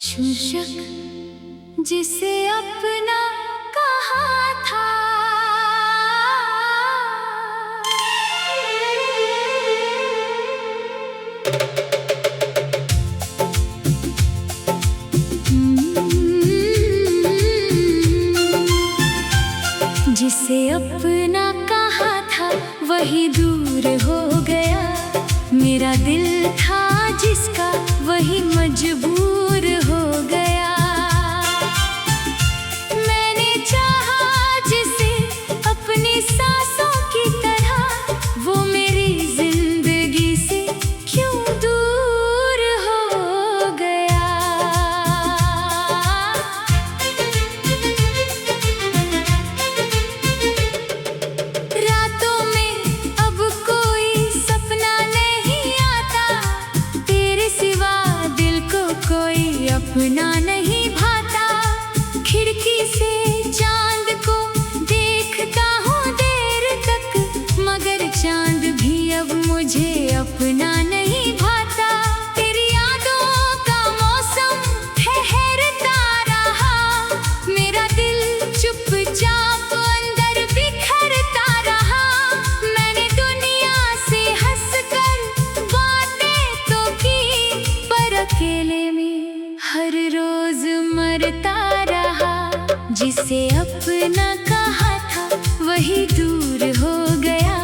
शीर्षक जिसे अपना कहा था। जिसे अपना कहा था वही दूर हो गया। मेरा दिल था जिसका वही मजबूर हो गया। मैंने चाहा जिसे अपनी सांसों की तरह, वो मेरी जिंदगी से क्यों दूर हो गया। रातों में अब कोई सपना नहीं आता, तेरे सिवा दिल को कोई अपना नहीं भाता। खिड़की से चांद को देखता हूँ देर तक, मगर चांद भी अब मुझे अपना नहीं भाता। तेरी यादों का मौसम ठहरता रहा, मेरा दिल चुपचाप अंदर बिखरता रहा। मैंने दुनिया से हंसकर बातें तो की, पर अकेले में हर रोज मरता रहा। जिसे अपना कहा था वही दूर हो गया।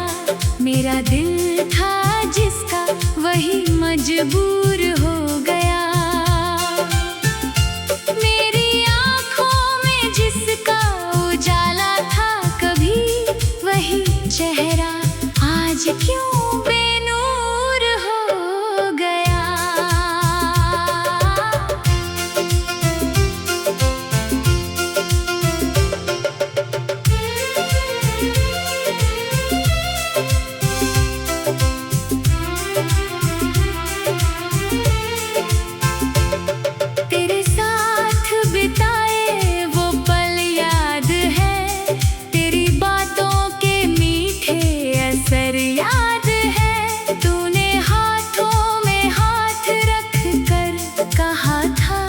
मेरा दिल था जिसका वही मजबूर हो गया। मेरी आँखों में जिसका उजाला था कभी, वही चेहरा आज क्यों बेनूर हो गया। तेरे साथ बिताए वो पल याद है, तेरी बातों के मीठे असर याद है। तूने हाथों में हाथ रख कर कहा था,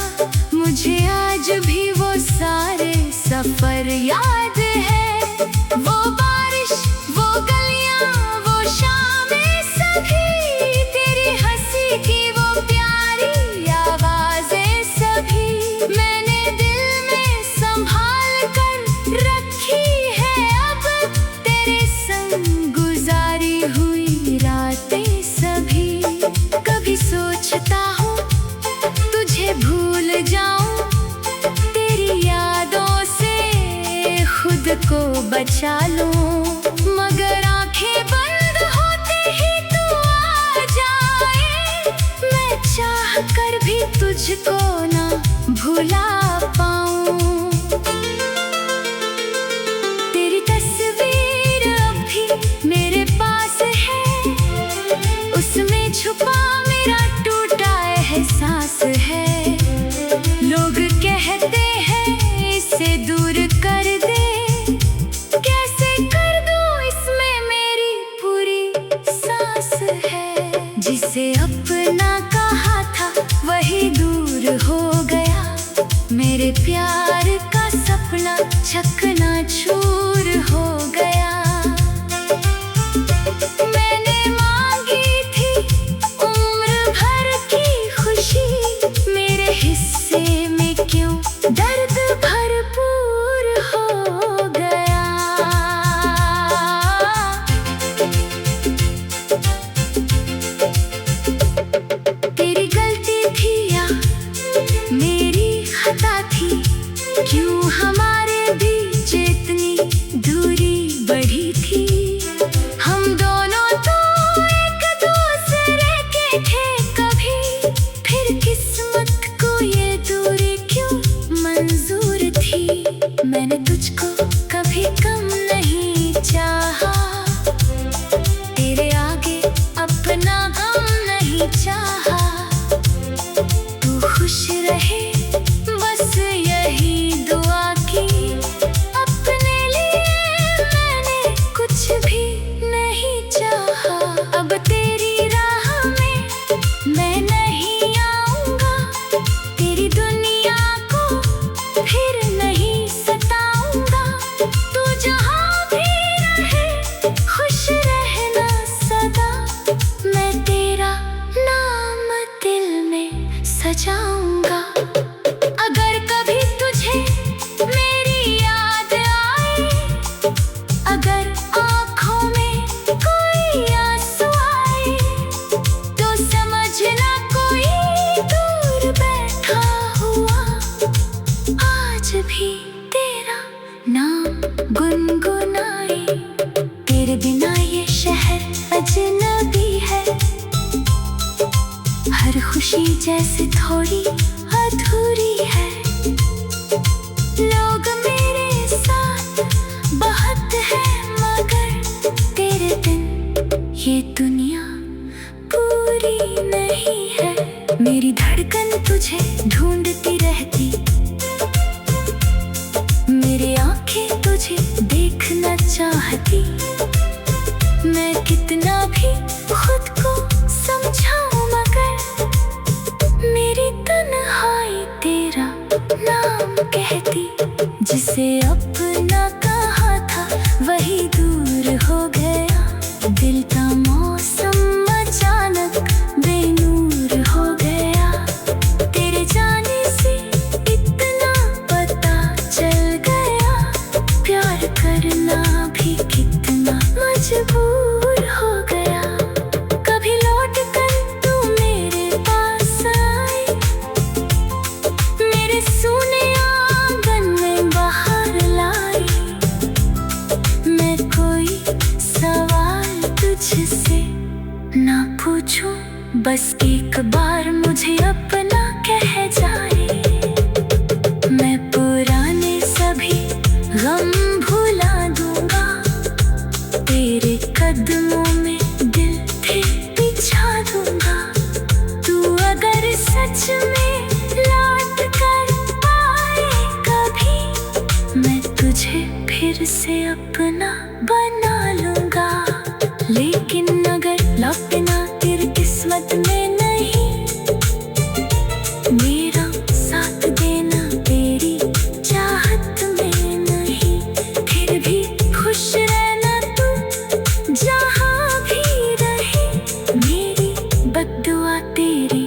मुझे आज भी वो सारे सफर याद है। वो बारिश, वो गलियां, वो शामें सभी, तेरी हंसी की वो प्यारी आवाजें सभी, मैंने दिल में संभाल कर रखी है। अब तेरे संग गुजारी हुई रातें सभी। कभी सोचता हूँ तुझे भूल जाऊं, तेरी यादों से खुद को बचा लूं, मगर आंखें बंद होते ही तू आ जाए। मैं चाह कर भी तुझको ना भुला पाऊं। तेरी तस्वीर अब भी मेरे पास है, उसमें छुपा मेरा टूटा एहसास है। लोग कहते हैं इसे दूर कर दे, कैसे कर दूं इसमें मेरी पूरी सांस है। जिसे अपना कहा था वही दूर हो गया। मेरे प्यार का सपना चकनाचूर हो गया। मैंने मांगी थी उम्र भर की खुशी, मेरे हिस्से में क्यों दर्द भरपूर हो गया। तेरी गलती थी या मेरी खता थी, क्यों हमारे बीच इतनी दूरी बढ़ी थी। हम दोनों तो एक दूसरे के थे कभी, फिर किस्मत को ये दूरी क्यों मंजूर थी। मैंने तुझको कभी कम नहीं चाहा, तेरे आगे अपना गम नहीं चाहा। तू खुश रहे बस यही दुआ की, अपने लिए मैंने कुछ भी नहीं चाहा। अब तेरी राह में मैं नहीं आऊंगा, तेरी दुनिया बचाऊंगा। अगर कभी तुझे मेरी याद आए, अगर आँखों में कोई आंसू आए, तो समझना कोई दूर बैठा हुआ आज भी तेरा नाम गुनगुनाए। तेरे बिना ये शहर अजनबी है, हर खुशी जैसे थोड़ी अधूरी है। लोग मेरे साथ बहुत है, मगर तेरे बिन ये दुनिया पूरी नहीं है। मेरी धड़कन तुझे ढूंढती रहती, मेरी आंखें तुझे देखना चाहती। मैं कितना भी खुद को समझाऊं, मगर मेरी तन्हाई तेरा नाम कहती। जिसे अपना कहा था वही दूर हो गया, दिल का मौसम अचानक बेनूर हो गया। तेरे जाने से इतना पता चल गया, प्यार करना भी कितना मजबूर हो गया। कभी लौट कर तू मेरे पास आए, मेरे सूने आंगन में बाहर लाए। मैं कोई सवाल तुझसे ना पूछूं, बस एक बार मुझे अपना कह जाए। मैं पुराने सभी गम भुला दूंगा, तेरे कदमों में दिल फिर बिछा दूंगा। तू अगर सच में लौट कर आए कभी, मैं तुझे फिर से अपना बना लूंगा। लेकिन अगर लौटना तेरी किस्मत में नहीं, मेरा साथ देना तेरी चाहत में नहीं। फिर भी खुश रहना तू जहाँ भी रहे, मेरी बद्दुआ तेरी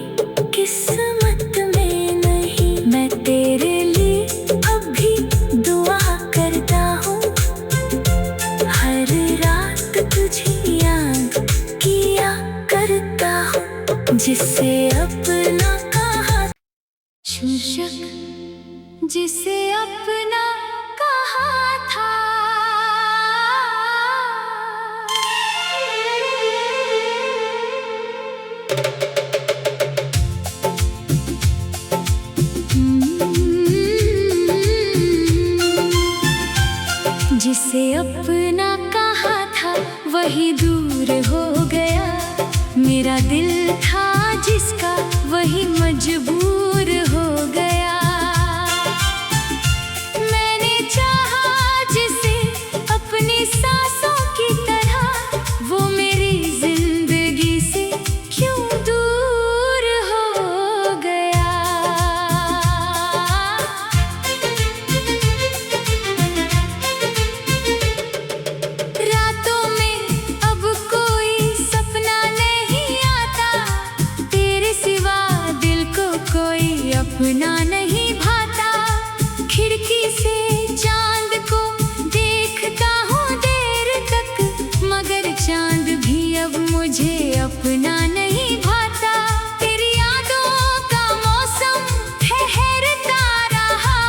किस्मत में नहीं। मैं तेरे लिए अब भी दुआ करता हूँ, हर रात तुझे याद किया करता हूँ। जिसे अपना कहा, शीर्षक जिसे अपना कहा था। जिसे अपना कहा था वही दूर हो गया, मेरा दिल था जिसका वही मजबूर हो गया। मैंने चाहा जिसे अपनी सांसों की तरह, वो मेरी जिंदगी से क्यों दूर हो गया। रातों में अब कोई सपना नहीं आता, तेरे सिवा दिल को कोई अपना नहीं भाता। खिड़की से चांद को देखता हूँ देर तक, मगर चांद भी अब मुझे अपना नहीं भाता। तेरी यादों का मौसम ठहरता रहा,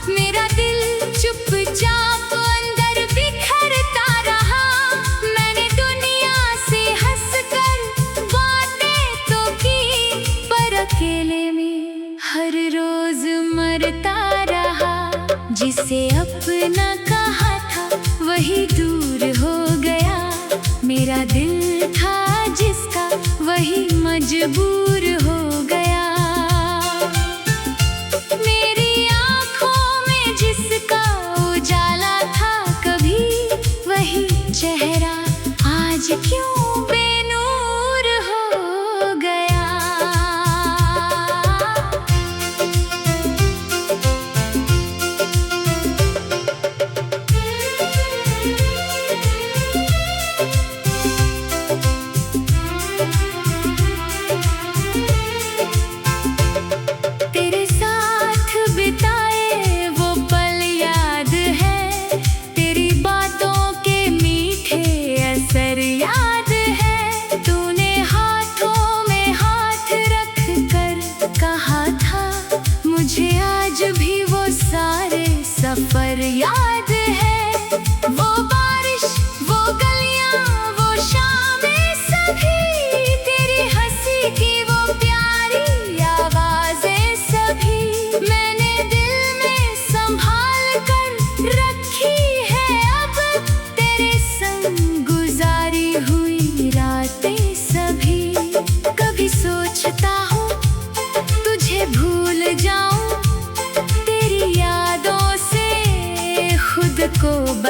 मेरा दिल चुपचाप अंदर बिखरता रहा। मैंने दुनिया से हंसकर बातें तो की, पर अकेले में हर रोज मरता रहा। जिसे अपना कहा था वही दूर हो गया, मेरा दिल था जिसका वही मजबूर हो गया। मेरी आँखों में जिसका उजाला था कभी, वही चेहरा आज क्यों बेनूर हो गया।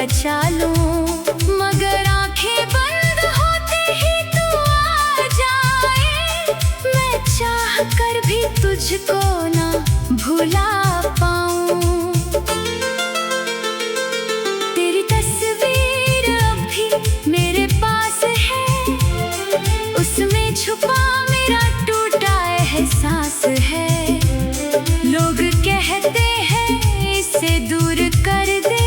बचा लूं, मगर आंखें बंद होते ही तू आ जाए। मैं चाह कर भी तुझको ना भुला पाऊं। तेरी तस्वीर अब भी मेरे पास है, उसमें छुपा मेरा टूटा एहसास है। लोग कहते हैं इसे दूर कर दे,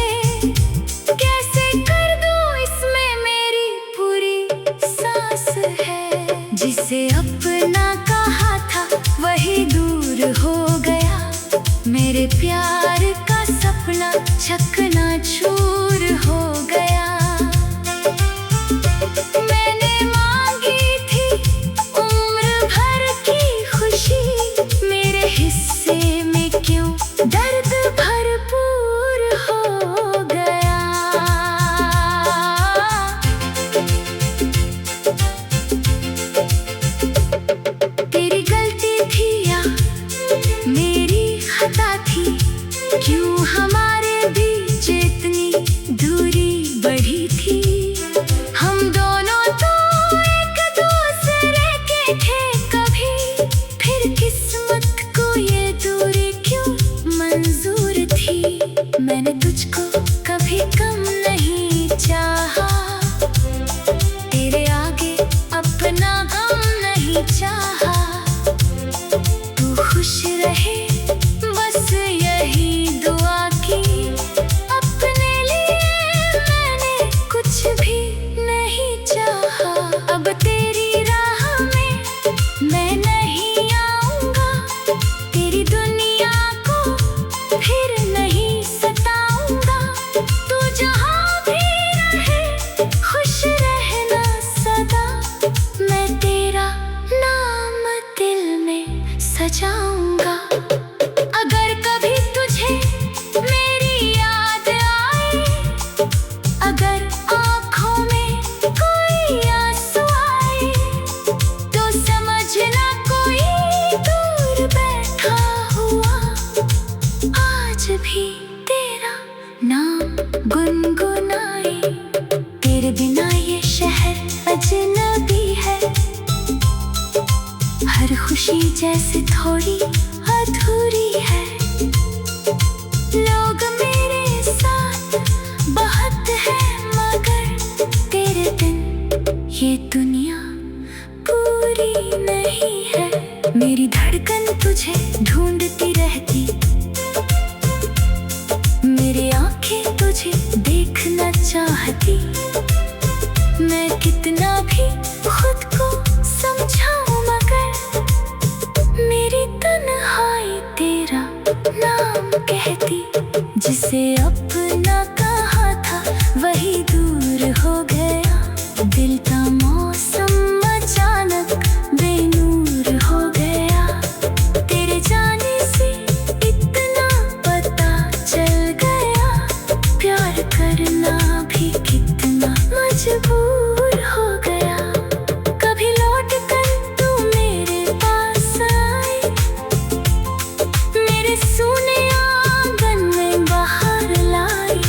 कैसे कर दूं इसमें मेरी पूरी सांस है। जिसे अपना कहा था वही दूर हो गया, मेरे प्यार का सपना चकनाचूर हो गया। मैंने मांगी थी उम्र भर की खुशी, मेरे हिस्से में क्यों दर्द भरपूर हो गया। तेरी गलती थी या मेरी खता थी, क्यों हमारे बीच इतनी दूरी बढ़ी थी। हम दोनों तो एक दूसरे के थे कभी, फिर किस्मत को ये दूरी क्यों मंजूर थी। मैंने तुझको कभी कम नहीं चाहा, तेरे आगे अपना गम नहीं चाहा। तू खुश रहे बस यही दुआ की, अपने लिए मैंने कुछ भी नहीं चाहा। अब तेरी राह में मैं नहीं आऊंगा, तेरी दुनिया को फिर नहीं सताऊंगा। तू जहाँ भी रहे खुश रहना सदा, मैं तेरा नाम दिल में सजाऊंगा। अगर कभी तुझे मेरी याद आए, अगर आँखों में कोई आंसू आए, तो समझना कोई दूर बैठा हुआ आज भी तेरा नाम गुनगुनाए। तेरे बिना ये शहर अजनबी है, हर खुशी जैसे थोड़ी अधूरी है। लोग मेरे साथ बहुत है, मगर तेरे बिन ये दुनिया पूरी नहीं है। मेरी धड़कन तुझे ढूंढती रहती, मेरी आंखें तुझे देखना चाहती। मैं कितना भी खुद को समझाऊं, मगर मेरी तन्हाई तेरा नाम कहती। जिसे अपना कहा था वही दूर हो गया, दिल का मौसम अचानक बेनूर हो गया। तेरे जाने से इतना पता चल गया, प्यार करना भी कितना मजबूर हो गया। कभी लौट कर तू मेरे पास आए, मेरे सूने आंगन में बाहर लाई।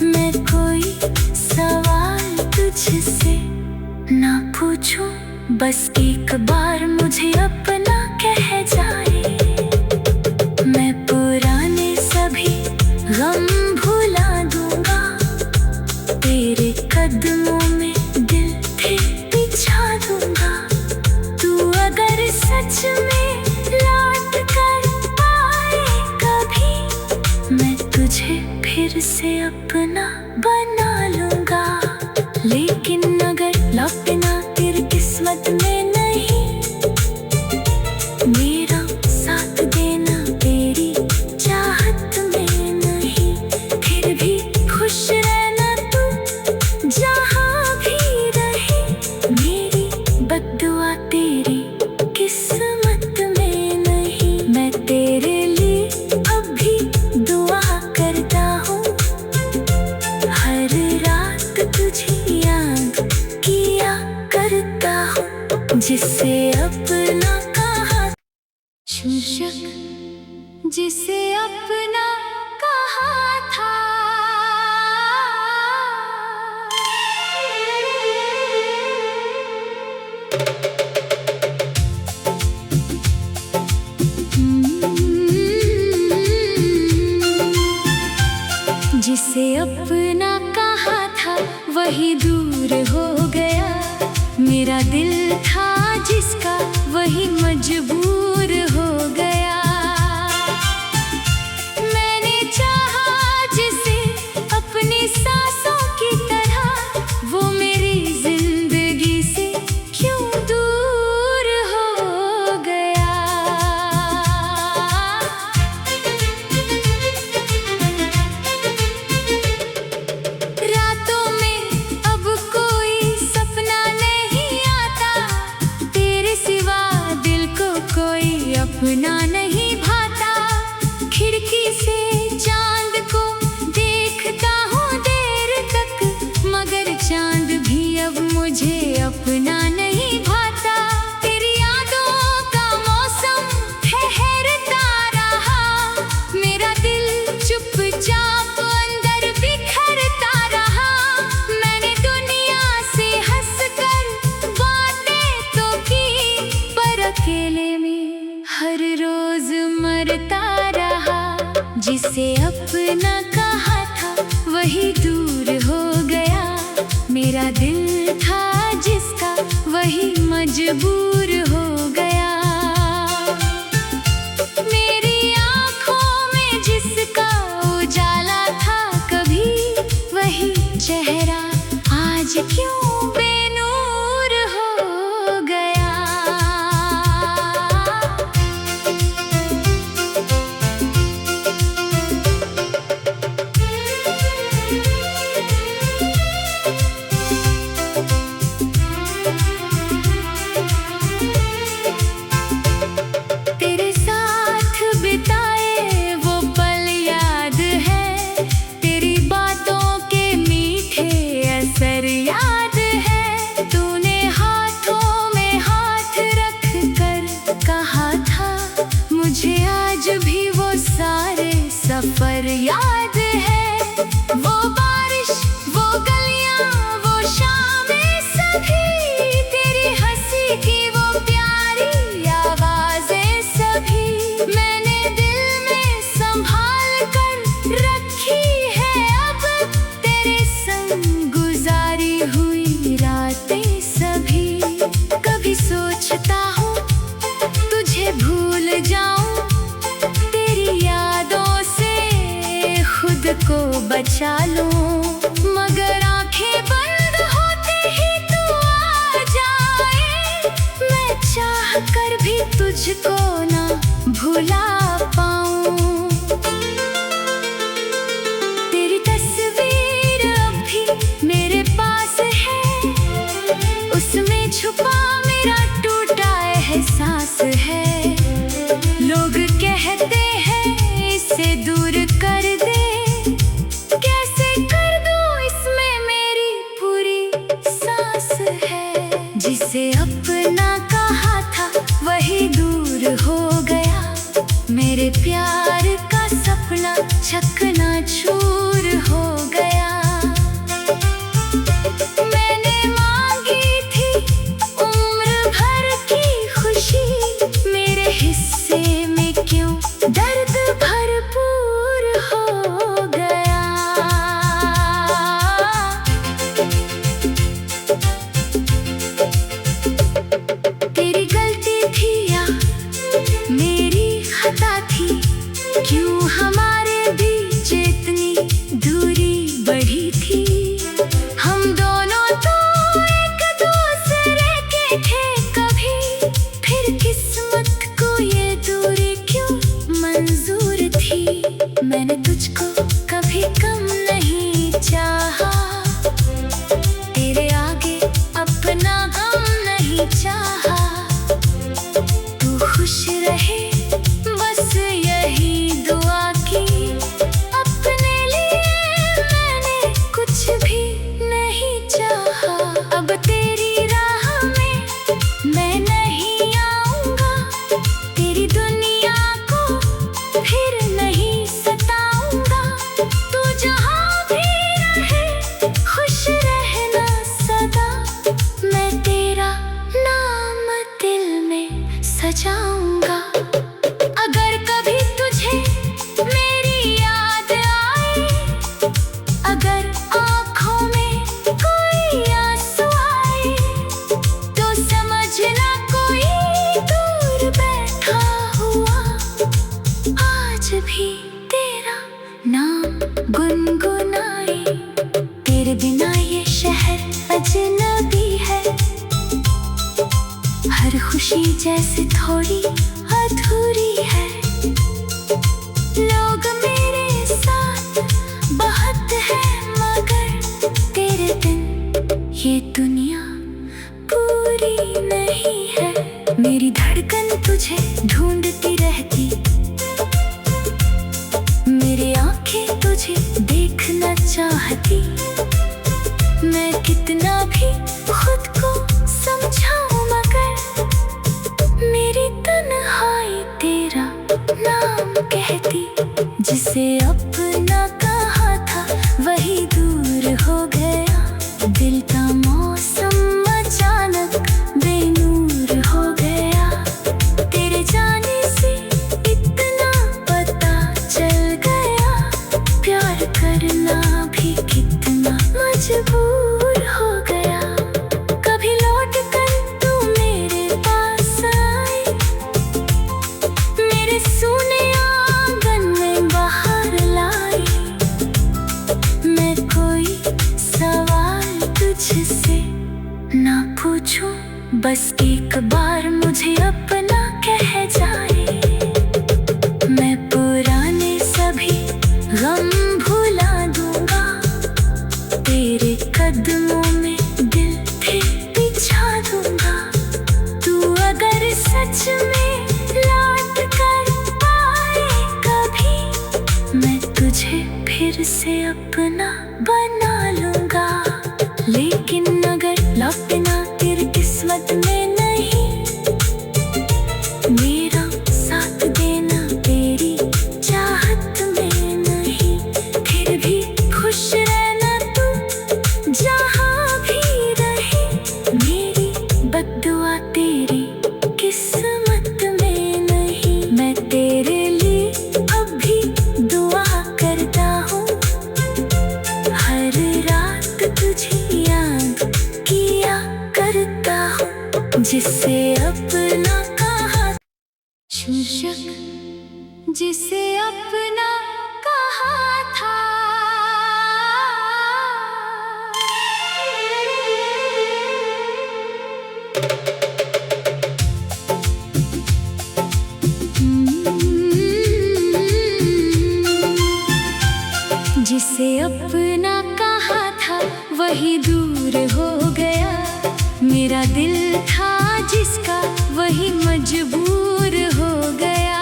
मैं कोई सवाल तुझसे ना पूछूं, बस एक बार मुझे अपना कह जाए। मैं पुराने सभी गम भुला दूंगा, तेरे कदमों में दिल फिर बिछा दूंगा। तू अगर सच में लौट कर आए कभी, मैं तुझे फिर से अपना बना लूंगा। लेकिन अगर लौटना तेरी किस्मत में नहीं, मेरा साथ देना तेरी चाहत में नहीं। फिर भी खुश रहना तू जहाँ भी रहे, मेरी बद्दुआ तेरी किस्मत में नहीं। मैं तेरे लिए अब भी दुआ करता हूँ, हर रात तुझे याद किया करता हूँ। जिसे अपना कहा शीर्षक, जिसे अपना कहा था जिसे अपना कहा था वही दूर हो गया। मेरा दिल था जिसका वही मजबूर हो गया। मैंने चाहा जिसे अपनी सांसों की तरह, वो मेरी जिंदगी से क्यों दूर हो गया। रातों में अब कोई सपना नहीं आता, तेरे सिवा दिल को कोई अपना नहीं भाता। खिड़की से चांद को देखता हूँ देर तक, मगर चांद भी अब मुझे अपना नहीं भाता। तेरी यादों का मौसम ठहरता रहा, मेरा दिल चुपचाप अंदर बिखरता रहा। मैंने दुनिया से हंसकर बातें तो की, पर अकेले में हर रोज मरता रहा। जिसे अपना कहा था वही दूर हो गया। मेरा दिल था जिसका वही मजबूर हो गया। मेरी आँखों में जिसका उजाला था कभी, वही चेहरा आज क्यों बेनूर हो गया। तेरे साथ बिताए वो पल याद है, तेरी बातों के मीठे असर याद है। तूने हाथों में हाथ रख कर कहा था, मुझे आज भी वो सारे सफर याद है। वो बारिश, वो गलियां, वो शामें सभी, तेरी हंसी की वो प्यारी आवाजें सभी, मैंने दिल में संभाल कर रखी है। अब तेरे संग गुजारी हुई रातें सभी। कभी सोचता हूँ तुझे भूल जाऊं, तेरी यादों से खुद को बचा लूं, मगर आंखें बंद होते ही तू आ जाए। मैं चाह कर भी तुझको ना भुला पाऊं। तेरी तस्वीर अब भी मेरे पास है, उसमें छुपा मेरा टूटा एहसास है। लोग कहते हैं इसे दूर कर दे, कैसे कर दूं इसमें मेरी पूरी सांस है। जिसे अपना कहा था वही दूर हो गया। मेरे प्यार का सपना चकनाचूर हो गया। मैंने मांगी थी उम्र भर की खुशी, मेरे हिस्से में क्यों दर्द भरपूर हो गया। तेरी गलती थी या मेरी खता थी, क्यों हमारे बीच इतनी दूरी नाम कहती, जिसे अपना कहा था वही दूर हो गया। दिल का मौसम अचानक बेनूर हो गया। तेरे जाने से इतना पता चल गया, प्यार करना भी कितना मजबूर हो गया। कभी लौट कर तू मेरे पास आई, मेरे सूने आंगन में बाहर लाई। मैं कोई सवाल तुझसे ना पूछूं, बस एक बार मुझे अपना कह जाए। मैं पुराने सभी गम भुला दूंगा, तेरे कदमों में दिल फिर बिछा दूंगा। तू अगर सच में लौट कर आए कभी, मैं तुझे फिर से अपना बना लूंगा। लेकिन अगर लौटना तेरी किस्मत में नहीं, मेरा साथ देना तेरी चाहत में नहीं। फिर भी खुश रहना तू जहाँ भी रहे, मेरी बद्दुआ तेरी किस्मत में नहीं। मैं तेरे लिए अब भी दुआ करता हूँ, हर रात तुझे याद किया करता हूँ, जिसे अपना कहा। शीर्षक जिसे अपना कहा था। जिसे अपना कहा था वही दूर हो गया। मेरा दिल था जिसका वही मजबूर हो गया।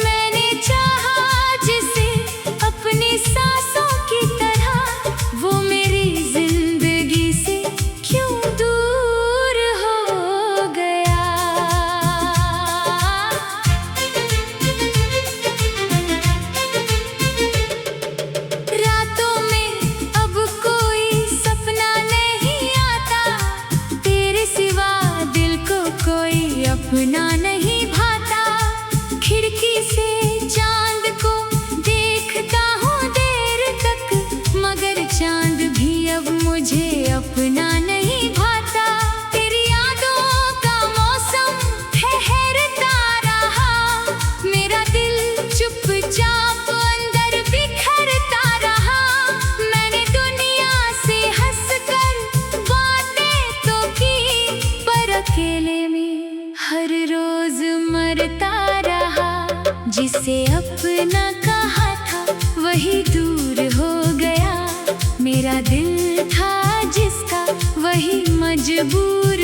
मैंने चाहा जिसे अपनी सांसों की तरह, वो मेरी जिंदगी से क्यों दूर हो गया। रातों में अब कोई सपना नहीं आता, तेरे सिवा दिल को कोई अपना नहीं भाता। खिड़की से चांद को देखता हूँ देर तक, मगर चांद भी अब मुझे अपना नहीं भाता। तेरी यादों का मौसम ठहरता रहा, मेरा दिल चुपचाप अंदर बिखरता रहा। मैंने दुनिया से हंसकर बातें तो की, पर अकेले में हर रोज मरता रहा। जिसे अपना कहा था वही दूर हो गया। मेरा दिल था जिसका वही मजबूर